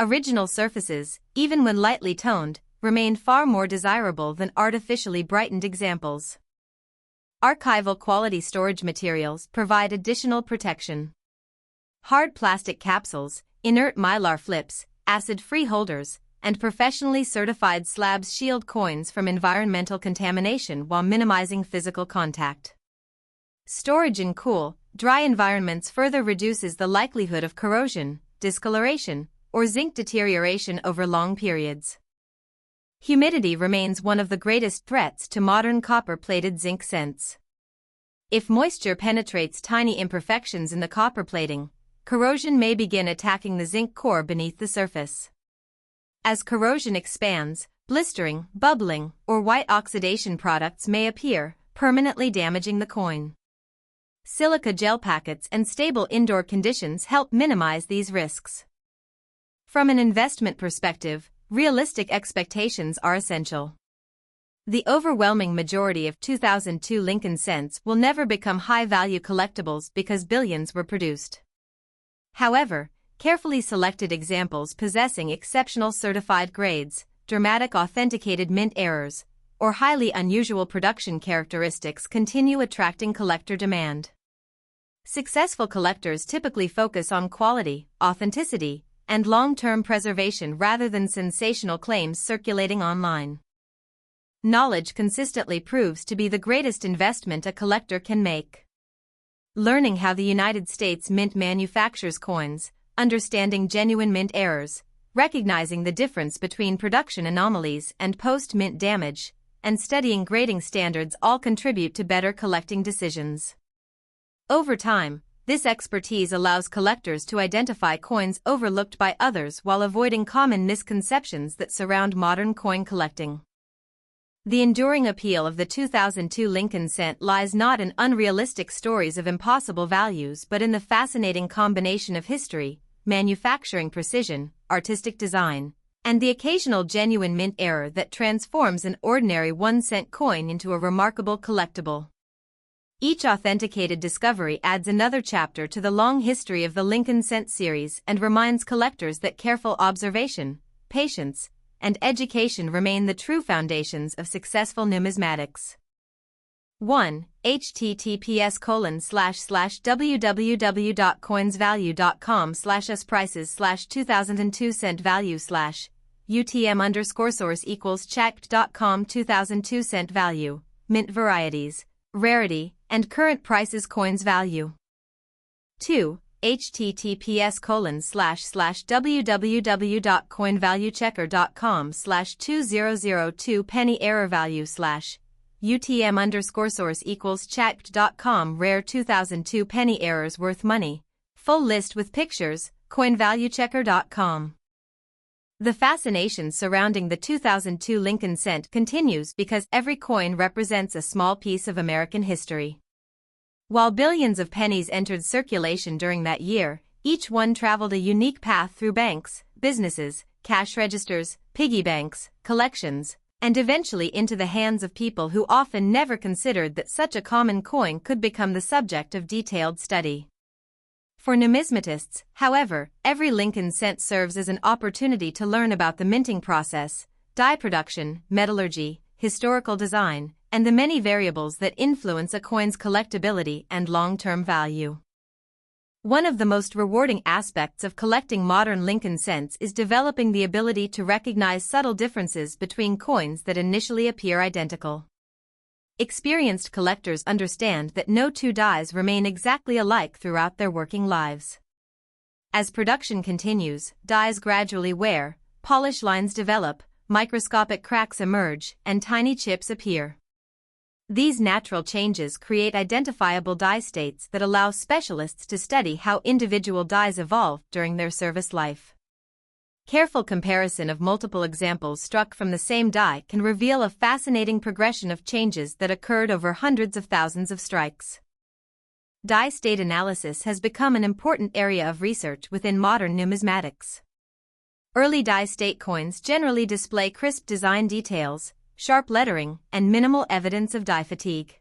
Original surfaces, even when lightly toned, remain far more desirable than artificially brightened examples. Archival quality storage materials provide additional protection. Hard plastic capsules, inert mylar flips, acid-free holders, and professionally certified slabs shield coins from environmental contamination while minimizing physical contact. Storage in cool, dry environments further reduces the likelihood of corrosion, discoloration, or zinc deterioration over long periods. Humidity remains one of the greatest threats to modern copper-plated zinc cents. If moisture penetrates tiny imperfections in the copper plating, corrosion may begin attacking the zinc core beneath the surface. As corrosion expands, blistering, bubbling, or white oxidation products may appear, permanently damaging the coin. Silica gel packets and stable indoor conditions help minimize these risks. From an investment perspective, realistic expectations are essential. The overwhelming majority of 2002 Lincoln cents will never become high-value collectibles because billions were produced. However, carefully selected examples possessing exceptional certified grades, dramatic authenticated mint errors, or highly unusual production characteristics continue attracting collector demand. Successful collectors typically focus on quality, authenticity, and long-term preservation rather than sensational claims circulating online. Knowledge consistently proves to be the greatest investment a collector can make. Learning how the United States Mint manufactures coins, understanding genuine mint errors, recognizing the difference between production anomalies and post-mint damage, and studying grading standards all contribute to better collecting decisions. Over time, this expertise allows collectors to identify coins overlooked by others while avoiding common misconceptions that surround modern coin collecting. The enduring appeal of the 2002 Lincoln cent lies not in unrealistic stories of impossible values but in the fascinating combination of history, manufacturing precision, artistic design, and the occasional genuine mint error that transforms an ordinary 1-cent coin into a remarkable collectible. Each authenticated discovery adds another chapter to the long history of the Lincoln cent series and reminds collectors that careful observation, patience, and education remain the true foundations of successful numismatics. 1. https://www.coinsvalue.com/usprices/2002 cent value/ UTM_source equals checked.com 2002 cent value, mint varieties, rarity, and current prices coins value. 2. https://www.coinvaluechecker.com/2002 penny error value/ UTM_source equals checked.com rare 2002 penny errors worth money. Full list with pictures, coinvaluechecker.com. The fascination surrounding the 2002 Lincoln cent continues because every coin represents a small piece of American history. While billions of pennies entered circulation during that year, each one traveled a unique path through banks, businesses, cash registers, piggy banks, collections, and eventually into the hands of people who often never considered that such a common coin could become the subject of detailed study. For numismatists, however, every Lincoln cent serves as an opportunity to learn about the minting process, die production, metallurgy, historical design, and the many variables that influence a coin's collectability and long-term value. One of the most rewarding aspects of collecting modern Lincoln cents is developing the ability to recognize subtle differences between coins that initially appear identical. Experienced collectors understand that no two dies remain exactly alike throughout their working lives. As production continues, dies gradually wear, polish lines develop, microscopic cracks emerge, and tiny chips appear. These natural changes create identifiable die states that allow specialists to study how individual dies evolve during their service life. Careful comparison of multiple examples struck from the same die can reveal a fascinating progression of changes that occurred over hundreds of thousands of strikes. Die state analysis has become an important area of research within modern numismatics. Early die state coins generally display crisp design details, sharp lettering, and minimal evidence of die fatigue.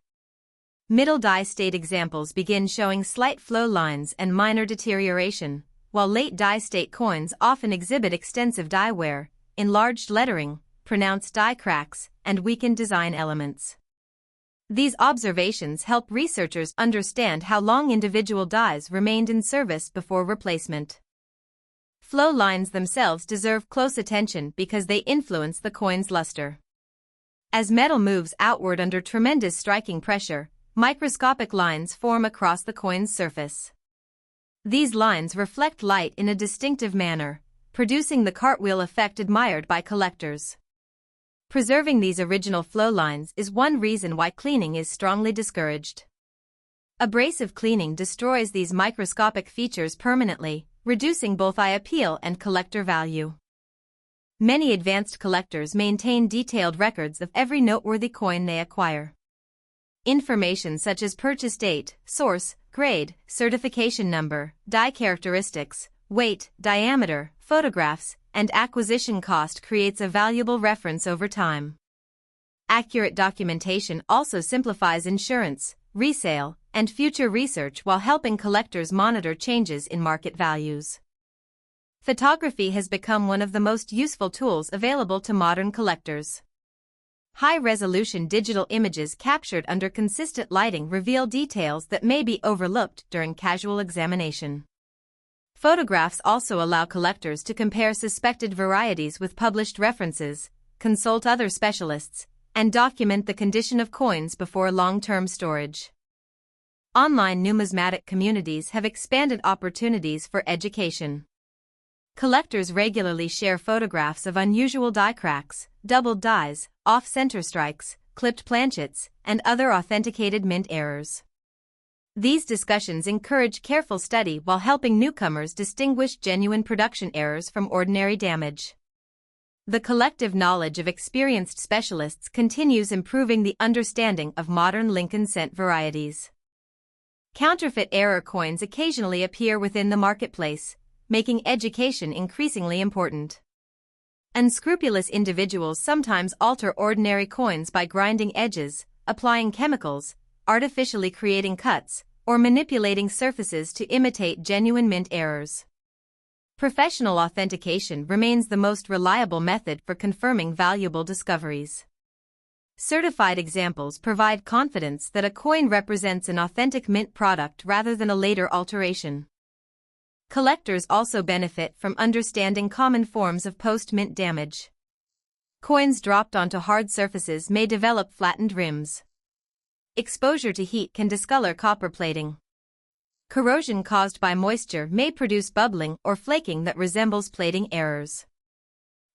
Middle die state examples begin showing slight flow lines and minor deterioration, while late die state coins often exhibit extensive die wear, enlarged lettering, pronounced die cracks, and weakened design elements. These observations help researchers understand how long individual dies remained in service before replacement. Flow lines themselves deserve close attention because they influence the coin's luster. As metal moves outward under tremendous striking pressure, microscopic lines form across the coin's surface. These lines reflect light in a distinctive manner, producing the cartwheel effect admired by collectors. Preserving these original flow lines is one reason why cleaning is strongly discouraged. Abrasive cleaning destroys these microscopic features permanently, reducing both eye appeal and collector value. Many advanced collectors maintain detailed records of every noteworthy coin they acquire. Information such as purchase date, source, grade, certification number, die characteristics, weight, diameter, photographs, and acquisition cost creates a valuable reference over time. Accurate documentation also simplifies insurance, resale, and future research while helping collectors monitor changes in market values. Photography has become one of the most useful tools available to modern collectors. High-resolution digital images captured under consistent lighting reveal details that may be overlooked during casual examination. Photographs also allow collectors to compare suspected varieties with published references, consult other specialists, and document the condition of coins before long-term storage. Online numismatic communities have expanded opportunities for education. Collectors regularly share photographs of unusual die cracks, doubled dies, off-center strikes, clipped planchets, and other authenticated mint errors. These discussions encourage careful study while helping newcomers distinguish genuine production errors from ordinary damage. The collective knowledge of experienced specialists continues improving the understanding of modern Lincoln cent varieties. Counterfeit error coins occasionally appear within the marketplace, making education increasingly important. Unscrupulous individuals sometimes alter ordinary coins by grinding edges, applying chemicals, artificially creating cuts, or manipulating surfaces to imitate genuine mint errors. Professional authentication remains the most reliable method for confirming valuable discoveries. Certified examples provide confidence that a coin represents an authentic mint product rather than a later alteration. Collectors also benefit from understanding common forms of post-mint damage. Coins dropped onto hard surfaces may develop flattened rims. Exposure to heat can discolor copper plating. Corrosion caused by moisture may produce bubbling or flaking that resembles plating errors.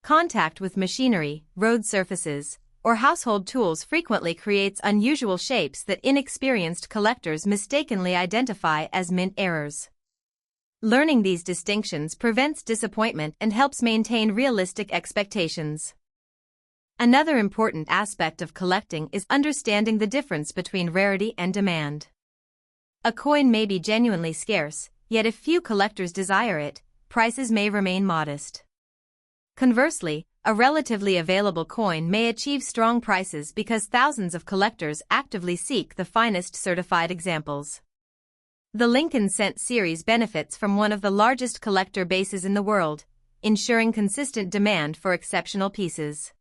Contact with machinery, road surfaces, or household tools frequently creates unusual shapes that inexperienced collectors mistakenly identify as mint errors. Learning these distinctions prevents disappointment and helps maintain realistic expectations. Another important aspect of collecting is understanding the difference between rarity and demand. A coin may be genuinely scarce, yet if few collectors desire it, prices may remain modest. Conversely, a relatively available coin may achieve strong prices because thousands of collectors actively seek the finest certified examples. The Lincoln Cent series benefits from one of the largest collector bases in the world, ensuring consistent demand for exceptional pieces.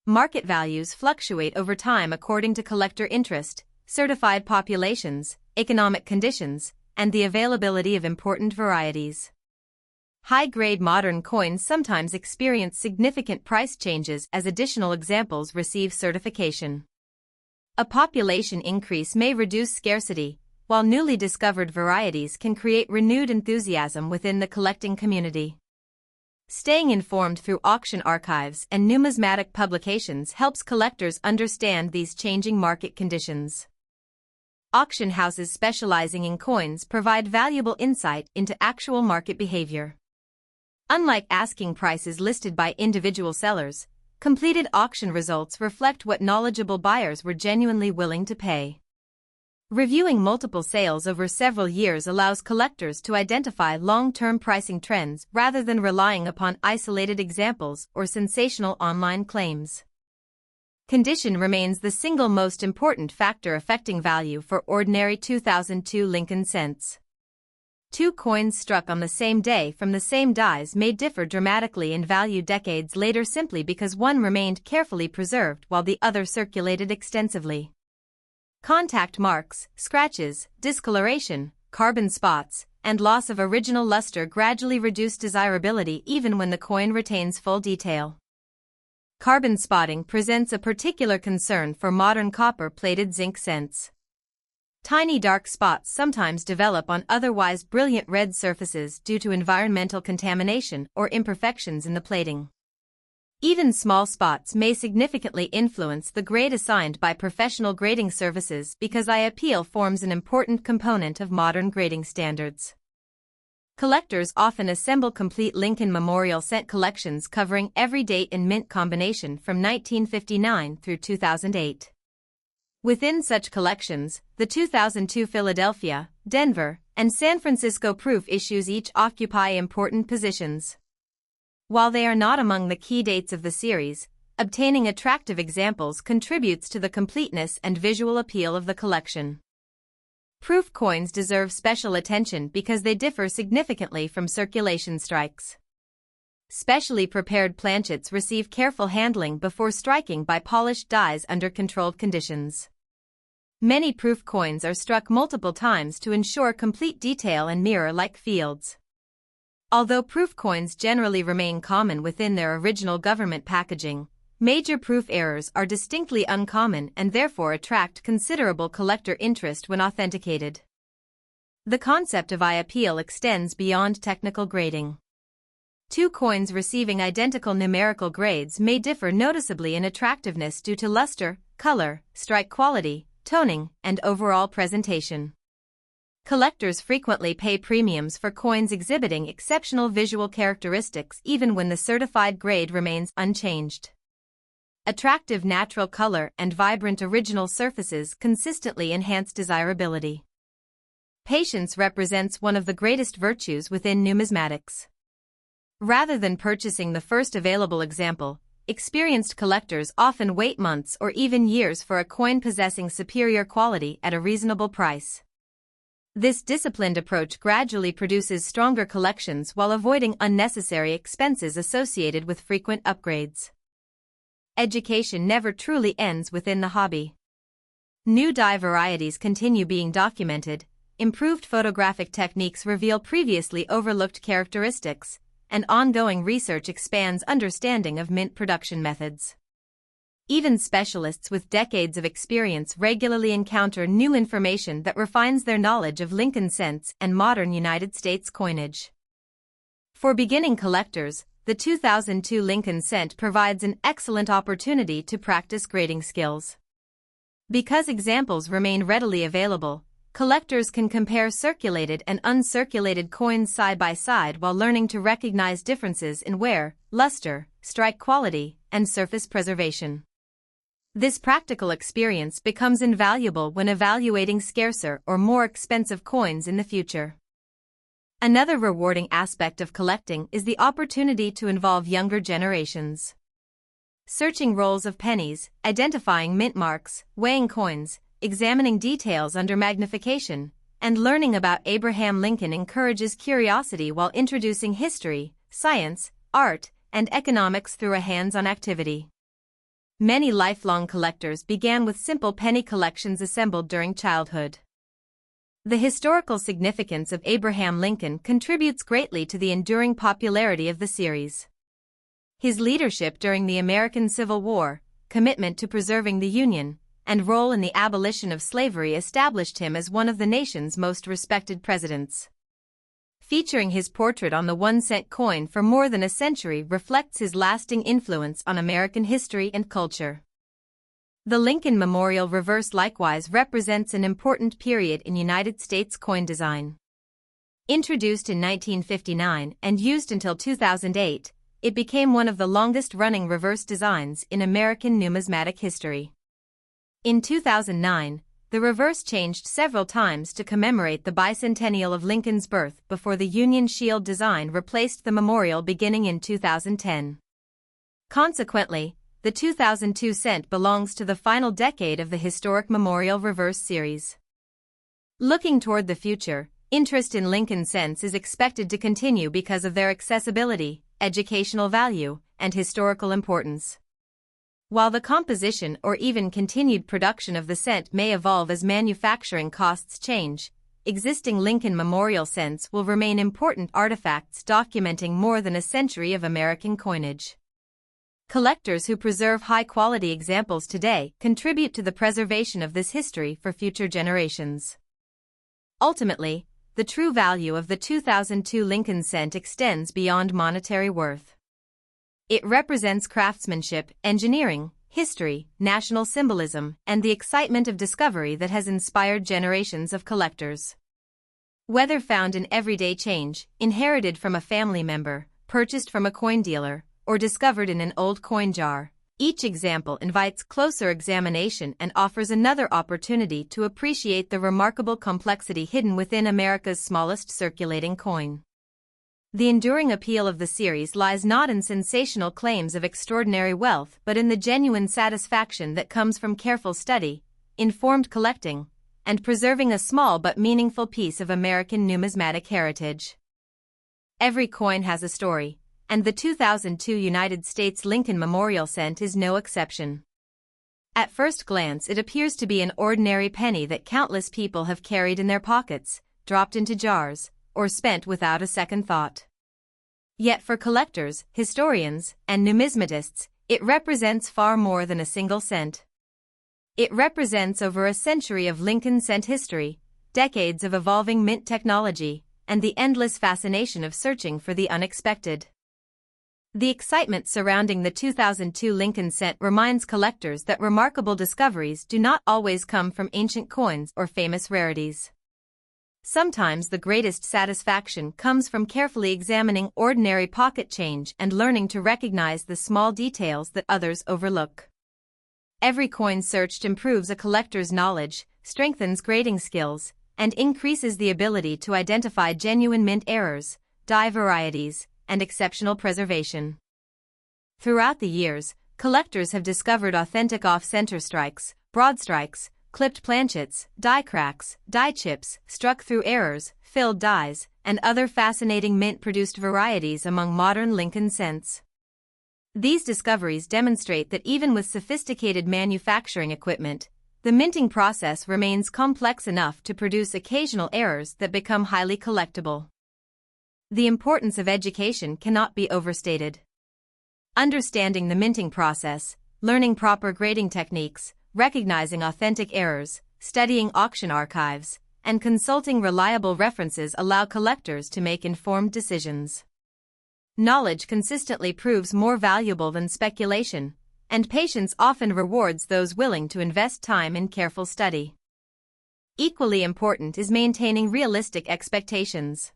Market values fluctuate over time according to collector interest, certified populations, economic conditions, and the availability of important varieties. High-grade modern coins sometimes experience significant price changes as additional examples receive certification. A population increase may reduce scarcity, while newly discovered varieties can create renewed enthusiasm within the collecting community. Staying informed through auction archives and numismatic publications helps collectors understand these changing market conditions. Auction houses specializing in coins provide valuable insight into actual market behavior. Unlike asking prices listed by individual sellers, completed auction results reflect what knowledgeable buyers were genuinely willing to pay. Reviewing multiple sales over several years allows collectors to identify long-term pricing trends rather than relying upon isolated examples or sensational online claims. Condition remains the single most important factor affecting value for ordinary 2002 Lincoln cents. Two coins struck on the same day from the same dies may differ dramatically in value decades later simply because one remained carefully preserved while the other circulated extensively. Contact marks, scratches, discoloration, carbon spots, and loss of original luster gradually reduce desirability even when the coin retains full detail. Carbon spotting presents a particular concern for modern copper-plated zinc cents. Tiny dark spots sometimes develop on otherwise brilliant red surfaces due to environmental contamination or imperfections in the plating. Even small spots may significantly influence the grade assigned by professional grading services because IAPL forms an important component of modern grading standards. Collectors often assemble complete Lincoln Memorial cent collections covering every date and mint combination from 1959 through 2008. Within such collections, the 2002 Philadelphia, Denver, and San Francisco proof issues each occupy important positions. While they are not among the key dates of the series, obtaining attractive examples contributes to the completeness and visual appeal of the collection. Proof coins deserve special attention because they differ significantly from circulation strikes. Specially prepared planchets receive careful handling before striking by polished dies under controlled conditions. Many proof coins are struck multiple times to ensure complete detail and mirror-like fields. Although proof coins generally remain common within their original government packaging, major proof errors are distinctly uncommon and therefore attract considerable collector interest when authenticated. The concept of eye appeal extends beyond technical grading. Two coins receiving identical numerical grades may differ noticeably in attractiveness due to luster, color, strike quality, toning, and overall presentation. Collectors frequently pay premiums for coins exhibiting exceptional visual characteristics even when the certified grade remains unchanged. Attractive natural color and vibrant original surfaces consistently enhance desirability. Patience represents one of the greatest virtues within numismatics. Rather than purchasing the first available example, experienced collectors often wait months or even years for a coin possessing superior quality at a reasonable price. This disciplined approach gradually produces stronger collections while avoiding unnecessary expenses associated with frequent upgrades. Education never truly ends within the hobby. New die varieties continue being documented, improved photographic techniques reveal previously overlooked characteristics, and ongoing research expands understanding of mint production methods. Even specialists with decades of experience regularly encounter new information that refines their knowledge of Lincoln cents and modern United States coinage. For beginning collectors, the 2002 Lincoln cent provides an excellent opportunity to practice grading skills. Because examples remain readily available, collectors can compare circulated and uncirculated coins side by side while learning to recognize differences in wear, luster, strike quality, and surface preservation. This practical experience becomes invaluable when evaluating scarcer or more expensive coins in the future. Another rewarding aspect of collecting is the opportunity to involve younger generations. Searching rolls of pennies, identifying mint marks, weighing coins, examining details under magnification, and learning about Abraham Lincoln encourages curiosity while introducing history, science, art, and economics through a hands-on activity. Many lifelong collectors began with simple penny collections assembled during childhood. The historical significance of Abraham Lincoln contributes greatly to the enduring popularity of the series. His leadership during the American Civil War, commitment to preserving the Union, and role in the abolition of slavery established him as one of the nation's most respected presidents. Featuring his portrait on the 1-cent coin for more than a century reflects his lasting influence on American history and culture. The Lincoln Memorial reverse likewise represents an important period in United States coin design. Introduced in 1959 and used until 2008, it became one of the longest-running reverse designs in American numismatic history. In 2009, the reverse changed several times to commemorate the bicentennial of Lincoln's birth before the Union Shield design replaced the memorial beginning in 2010. Consequently, the 2002 cent belongs to the final decade of the historic Memorial Reverse series. Looking toward the future, interest in Lincoln cents is expected to continue because of their accessibility, educational value, and historical importance. While the composition or even continued production of the cent may evolve as manufacturing costs change, existing Lincoln Memorial cents will remain important artifacts documenting more than a century of American coinage. Collectors who preserve high-quality examples today contribute to the preservation of this history for future generations. Ultimately, the true value of the 2002 Lincoln cent extends beyond monetary worth. It represents craftsmanship, engineering, history, national symbolism, and the excitement of discovery that has inspired generations of collectors. Whether found in everyday change, inherited from a family member, purchased from a coin dealer, or discovered in an old coin jar, Each example invites closer examination and offers another opportunity to appreciate the remarkable complexity hidden within America's smallest circulating coin. The enduring appeal of the series lies not in sensational claims of extraordinary wealth but in the genuine satisfaction that comes from careful study, informed collecting, and preserving a small but meaningful piece of American numismatic heritage. Every coin has a story, and the 2002 United States Lincoln Memorial Cent is no exception. At first glance, it appears to be an ordinary penny that countless people have carried in their pockets, dropped into jars, or spent without a second thought. Yet for collectors, historians, and numismatists, it represents far more than a single cent. It represents over a century of Lincoln cent history, decades of evolving mint technology, and the endless fascination of searching for the unexpected. The excitement surrounding the 2002 Lincoln cent reminds collectors that remarkable discoveries do not always come from ancient coins or famous rarities. Sometimes the greatest satisfaction comes from carefully examining ordinary pocket change and learning to recognize the small details that others overlook. Every coin searched improves a collector's knowledge, strengthens grading skills, and increases the ability to identify genuine mint errors, die varieties, and exceptional preservation. Throughout the years, collectors have discovered authentic off-center strikes, broad strikes, clipped planchets, die cracks, die chips, struck through errors, filled dies, and other fascinating mint-produced varieties among modern Lincoln cents. These discoveries demonstrate that even with sophisticated manufacturing equipment, the minting process remains complex enough to produce occasional errors that become highly collectible. The importance of education cannot be overstated. Understanding the minting process, learning proper grading techniques, recognizing authentic errors, studying auction archives, and consulting reliable references allow collectors to make informed decisions. Knowledge consistently proves more valuable than speculation, and patience often rewards those willing to invest time in careful study. Equally important is maintaining realistic expectations.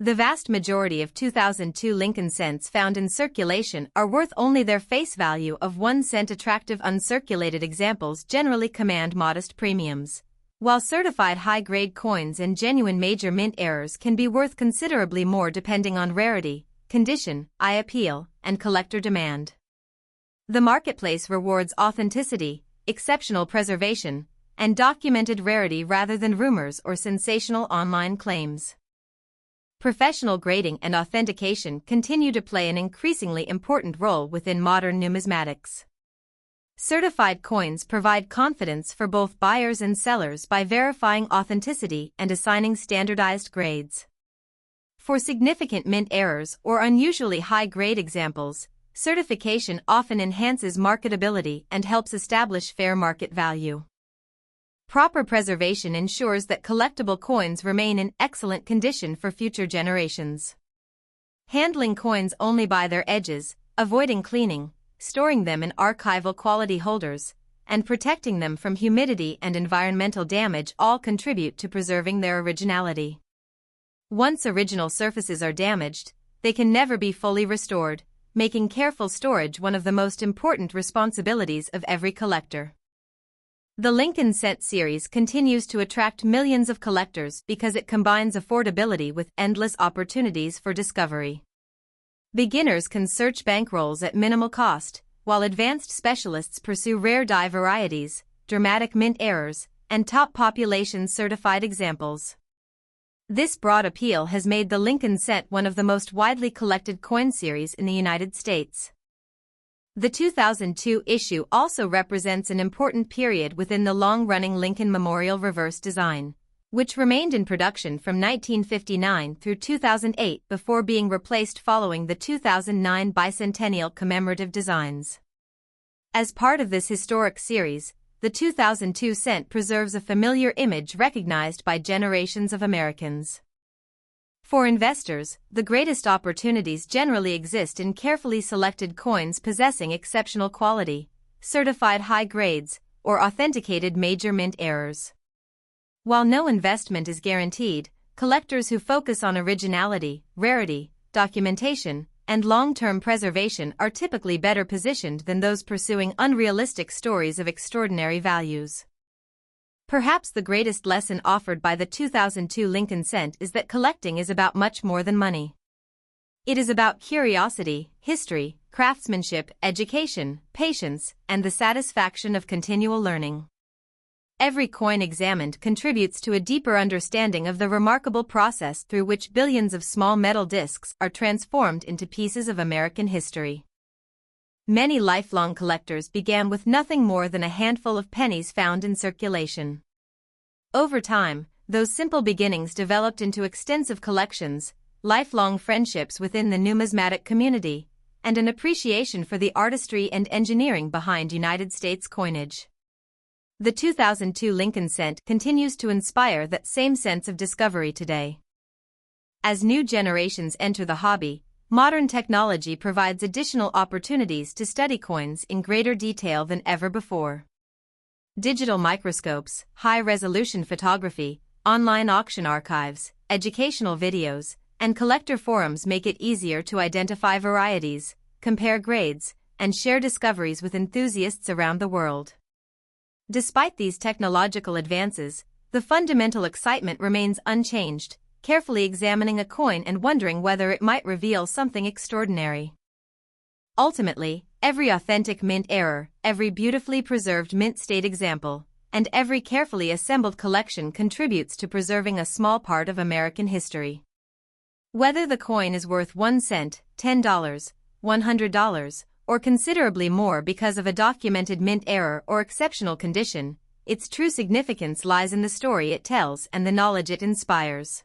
The vast majority of 2002 Lincoln cents found in circulation are worth only their face value of 1 cent. Attractive uncirculated examples generally command modest premiums, while certified high-grade coins and genuine major mint errors can be worth considerably more depending on rarity, condition, eye appeal, and collector demand. The marketplace rewards authenticity, exceptional preservation, and documented rarity rather than rumors or sensational online claims. Professional grading and authentication continue to play an increasingly important role within modern numismatics. Certified coins provide confidence for both buyers and sellers by verifying authenticity and assigning standardized grades. For significant mint errors or unusually high-grade examples, certification often enhances marketability and helps establish fair market value. Proper preservation ensures that collectible coins remain in excellent condition for future generations. Handling coins only by their edges, avoiding cleaning, storing them in archival quality holders, and protecting them from humidity and environmental damage all contribute to preserving their originality. Once original surfaces are damaged, they can never be fully restored, making careful storage one of the most important responsibilities of every collector. The Lincoln cent series continues to attract millions of collectors because it combines affordability with endless opportunities for discovery. Beginners can search bankrolls at minimal cost, while advanced specialists pursue rare die varieties, dramatic mint errors, and top population certified examples. This broad appeal has made the Lincoln cent one of the most widely collected coin series in the United States. The 2002 issue also represents an important period within the long-running Lincoln Memorial reverse design, which remained in production from 1959 through 2008 before being replaced following the 2009 bicentennial commemorative designs. As part of this historic series, the 2002 cent preserves a familiar image recognized by generations of Americans. For investors, the greatest opportunities generally exist in carefully selected coins possessing exceptional quality, certified high grades, or authenticated major mint errors. While no investment is guaranteed, collectors who focus on originality, rarity, documentation, and long-term preservation are typically better positioned than those pursuing unrealistic stories of extraordinary values. Perhaps the greatest lesson offered by the 2002 Lincoln cent is that collecting is about much more than money. It is about curiosity, history, craftsmanship, education, patience, and the satisfaction of continual learning. Every coin examined contributes to a deeper understanding of the remarkable process through which billions of small metal discs are transformed into pieces of American history. Many lifelong collectors began with nothing more than a handful of pennies found in circulation. Over time, those simple beginnings developed into extensive collections, lifelong friendships within the numismatic community, and an appreciation for the artistry and engineering behind United States coinage. The 2002 Lincoln cent continues to inspire that same sense of discovery today. As new generations enter the hobby, modern technology provides additional opportunities to study coins in greater detail than ever before. Digital microscopes, high-resolution photography, online auction archives, educational videos, and collector forums make it easier to identify varieties, compare grades, and share discoveries with enthusiasts around the world. Despite these technological advances, the fundamental excitement remains unchanged, carefully examining a coin and wondering whether it might reveal something extraordinary. Ultimately, every authentic mint error, every beautifully preserved mint state example, and every carefully assembled collection contributes to preserving a small part of American history. Whether the coin is worth 1 cent, $10, $100, or considerably more because of a documented mint error or exceptional condition, its true significance lies in the story it tells and the knowledge it inspires.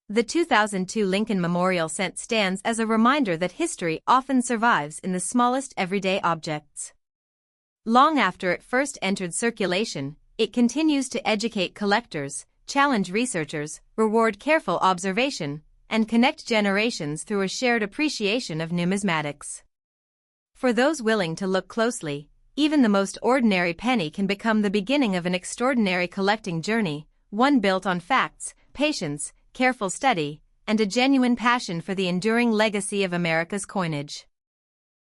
The 2002 Lincoln Memorial Cent stands as a reminder that history often survives in the smallest everyday objects. Long after it first entered circulation, it continues to educate collectors, challenge researchers, reward careful observation, and connect generations through a shared appreciation of numismatics. For those willing to look closely, even the most ordinary penny can become the beginning of an extraordinary collecting journey, one built on facts, patience, careful study, and a genuine passion for the enduring legacy of America's coinage.